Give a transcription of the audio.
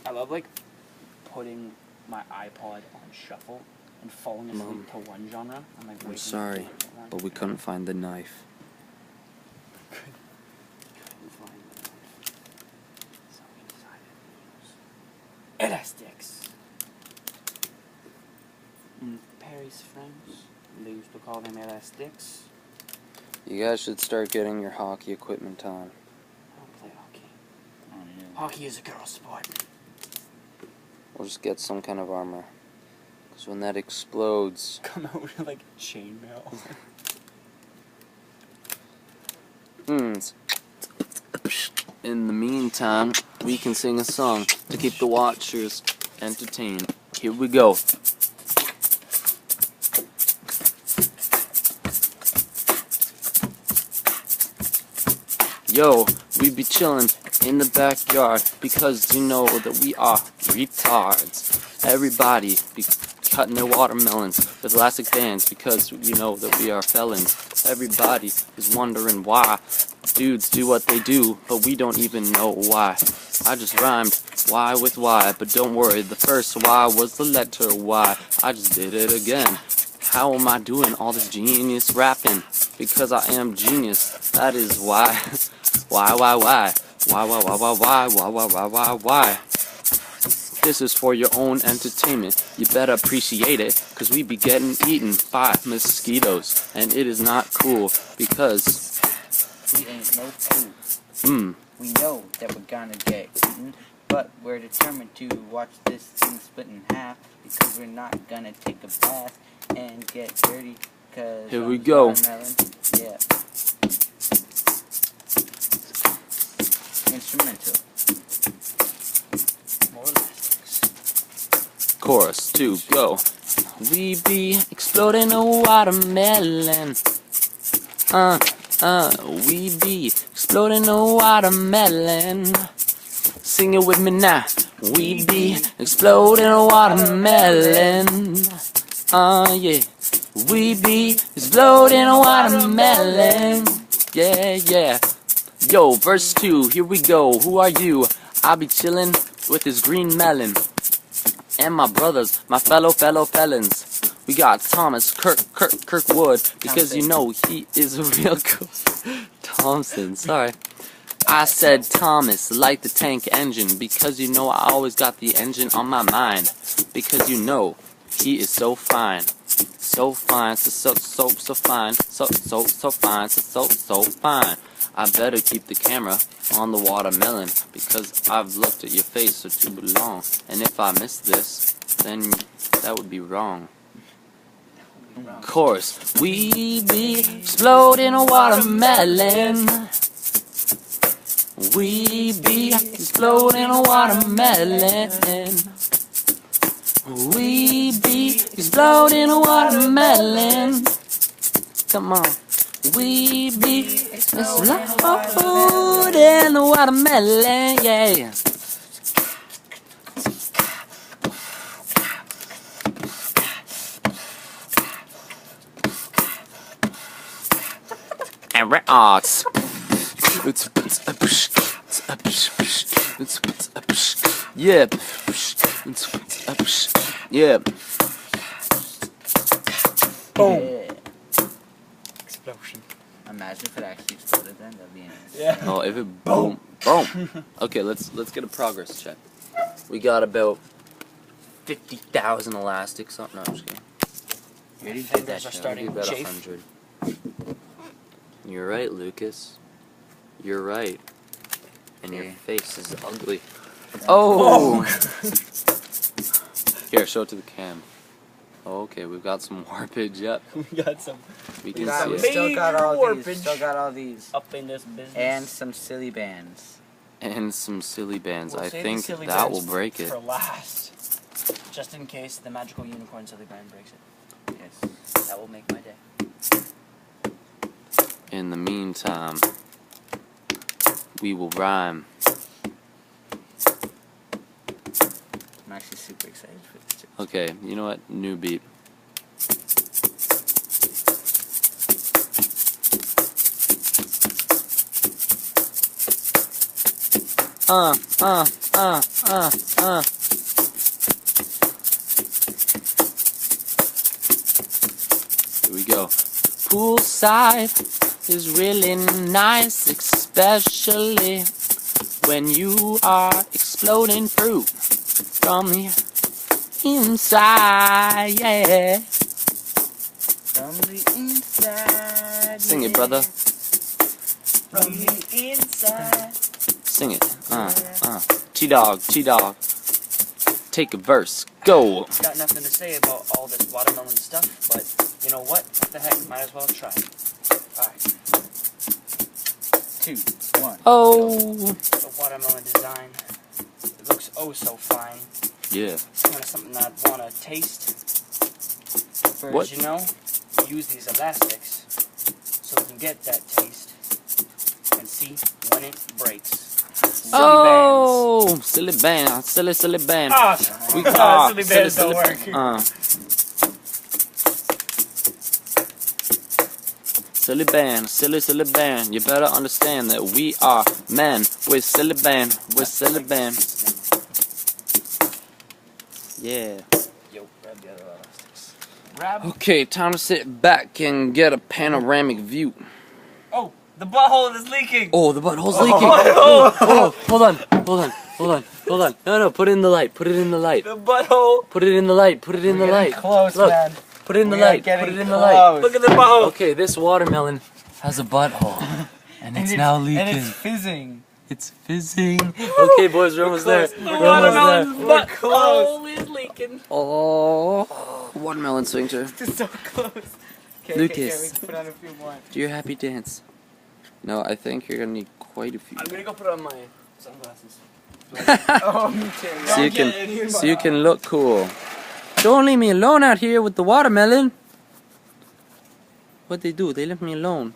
I love like putting my iPod on shuffle and falling asleep to one genre. I'm like, I'm sorry, but we couldn't find the knife. Couldn't find the knife. So we decided to use elastics. And Perry's friends, they used to call them elastics. You guys should start getting your hockey equipment on. I don't play hockey. Oh, no. Hockey is a girl sport. Or just get some kind of armor. Because when that explodes... Come out with like chainmail. In the meantime, we can sing a song to keep the watchers entertained. Here we go. Yo, we be chillin' in the backyard because you know that we are retards. Everybody be cutting their watermelons with elastic bands because you know that we are felons. Everybody is wondering why dudes do what they do, but we don't even know why. I just rhymed Y with Y, but don't worry, the first Y was the letter Y. I just did it again. How am I doing all this genius rapping? Because I am genius, that is why. Why? Why? This is for your own entertainment. You better appreciate it, cause we be getting eaten by mosquitoes. And it is not cool, because we ain't no fool. We know that we're gonna get eaten, but we're determined to watch this thing split in half, because we're not gonna take a bath and get dirty, cause here we go. Watermelon. Yeah. Instrumental. More elastics. Chorus 2, go. We be exploding a watermelon. We be exploding a watermelon. Sing it with me now. We be exploding a watermelon. Yeah. We be exploding a watermelon. Yeah, yeah. Yo, verse 2, here we go. Who are you? I be chillin' with this green melon. And my brothers, my fellow felons. We got Thomas, Kirkwood, because you know he is a real cool. Thompson, sorry. I said Thomas, like the tank engine, because you know I always got the engine on my mind. Because you know he is so fine. So fine, so fine, so fine, so fine. I better keep the camera on the watermelon, because I've looked at your face for too long. And if I miss this, then that would be wrong. Chorus, we be exploding a watermelon. We be exploding a watermelon. We be exploding a watermelon. Come on. We be exploding a watermelon, yeah. And we're arts. Yeah. Yeah. Boom. Yeah. Explosion. Imagine if it actually exploded then, that'd be nice. Yeah. Oh, if it boom. Okay, let's get a progress check. We got about 50,000 elastics. Oh, no, I'm just kidding. You already did Fingers that are show. starting Maybe about chafe. 100. You're right, Lucas. You're right. And your face is ugly. Oh! Here, show it to the cam. Okay, we've got some warpage. Yep, We got some we can We see it. still got all warpage. these. Still got all these. up in this business. And some silly bands. And some silly bands. We'll I save the think silly that bands will break it. for last. Just in case the magical unicorn silly band breaks it. Yes. That will make my day. In the meantime, we will rhyme. I'm actually super excited for this too. Okay, you know what? New beat. Here we go. Poolside is really nice, especially when you are exploding fruit from the inside, yeah. From the inside. Sing it, brother. From the inside. Sing it. T-Dog, T-Dog. Take a verse. Go. Got nothing to say about all this watermelon stuff, but you know what? What the heck? Might as well try. Alright. 2, 1. Oh. The watermelon design. It looks oh so fine. Yeah. Kind of something I'd want to taste. First, What? you know, use these elastics so we can get that taste and see when it breaks. Oh, silly band, silly band. Silly bands don't work. Silly band. You better understand that we are men. We're silly band. Yeah. Yo, grab the other elastics. Grab. Okay, time to sit back and get a panoramic view. Oh, the butthole is leaking. Oh, the butthole's leaking. Oh, hold on. No, put it in the light. The butthole. Put it in the light. Close, Look. man. Put it in the We are light. getting Put it in the close. light. Look at the butthole. Okay, this watermelon has a butthole. And it's now leaking. And it's fizzing. It's fizzing. Okay, boys, we're almost there. The watermelon's butthole is leaking. Oh, watermelon sphincter. It's so close. Okay, Lucas. we can put on a few more. Do your happy dance. No, I think you're gonna need quite a few. I'm gonna go put on my sunglasses. Oh, me too. So you can look cool. Don't leave me alone out here with the watermelon. What they do? They left me alone.